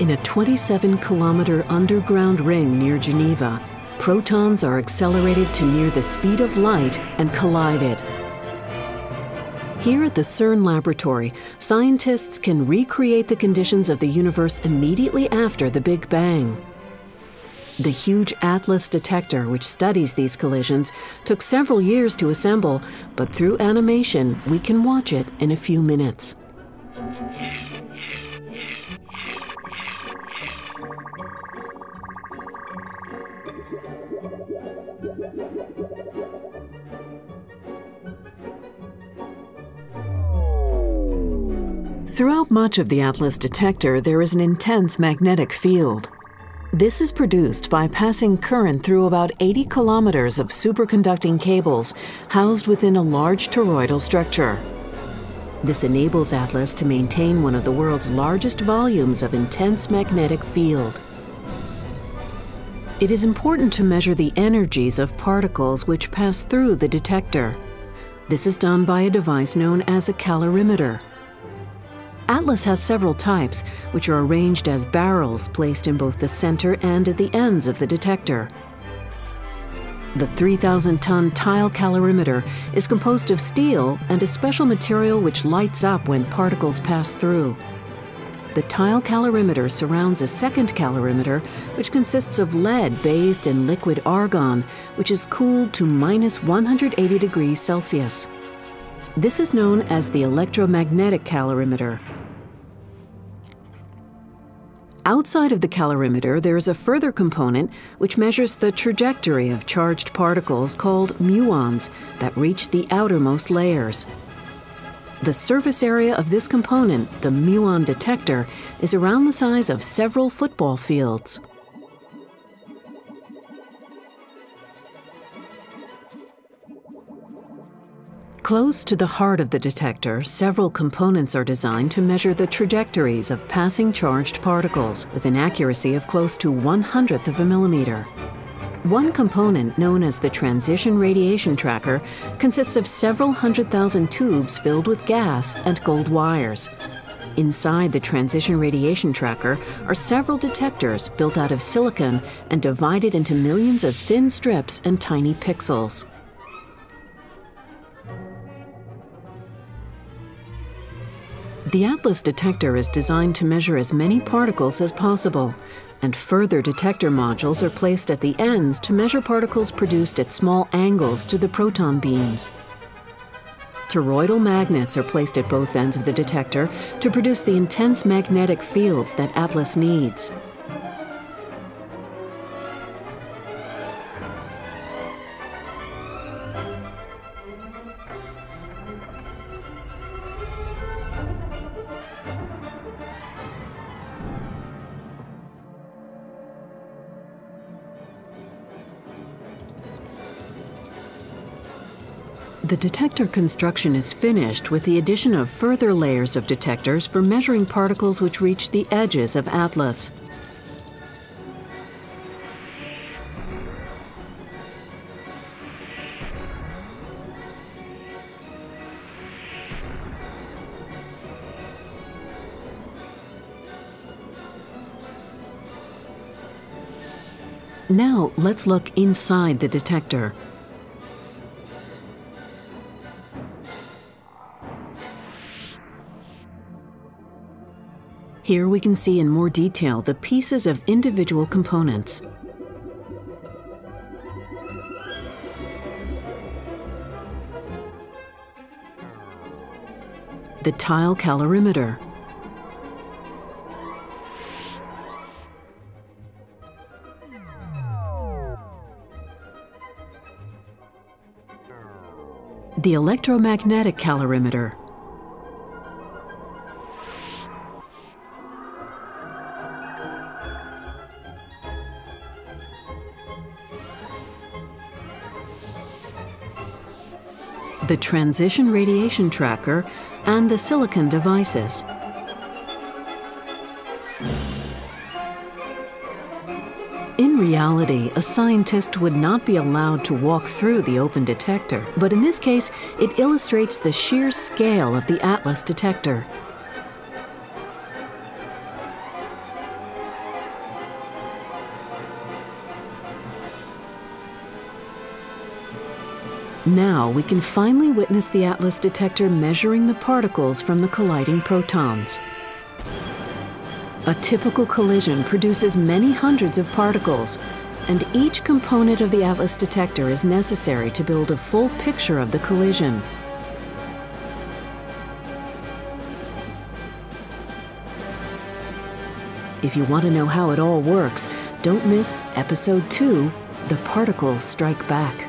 In a 27-kilometer underground ring near Geneva, protons are accelerated to near the speed of light and collided. Here at the CERN laboratory, scientists can recreate the conditions of the universe immediately after the Big Bang. The huge ATLAS detector, which studies these collisions, took several years to assemble, but through animation, we can watch it in a few minutes. Throughout much of the ATLAS detector, there is an intense magnetic field. This is produced by passing current through about 80 kilometers of superconducting cables housed within a large toroidal structure. This enables ATLAS to maintain one of the world's largest volumes of intense magnetic field. It is important to measure the energies of particles which pass through the detector. This is done by a device known as a calorimeter. ATLAS has several types, which are arranged as barrels placed in both the center and at the ends of the detector. The 3,000-ton tile calorimeter is composed of steel and a special material which lights up when particles pass through. The tile calorimeter surrounds a second calorimeter, which consists of lead bathed in liquid argon, which is cooled to -180 degrees Celsius. This is known as the electromagnetic calorimeter. Outside of the calorimeter, there is a further component which measures the trajectory of charged particles called muons that reach the outermost layers. The surface area of this component, the muon detector, is around the size of several football fields. Close to the heart of the detector, several components are designed to measure the trajectories of passing charged particles with an accuracy of close to 1/100th of a millimeter. One component, known as the transition radiation tracker, consists of several 100,000 tubes filled with gas and gold wires. Inside the transition radiation tracker are several detectors built out of silicon and divided into millions of thin strips and tiny pixels. The ATLAS detector is designed to measure as many particles as possible, and further detector modules are placed at the ends to measure particles produced at small angles to the proton beams. Toroidal magnets are placed at both ends of the detector to produce the intense magnetic fields that ATLAS needs. The detector construction is finished with the addition of further layers of detectors for measuring particles which reach the edges of ATLAS. Now let's look inside the detector. Here we can see in more detail the pieces of individual components. The tile calorimeter. The electromagnetic calorimeter. The transition radiation tracker, and the silicon devices. In reality, a scientist would not be allowed to walk through the open detector, but in this case, it illustrates the sheer scale of the ATLAS detector. Now we can finally witness the ATLAS detector measuring the particles from the colliding protons. A typical collision produces many hundreds of particles, and each component of the ATLAS detector is necessary to build a full picture of the collision. If you want to know how it all works, don't miss Episode 2, The Particles Strike Back.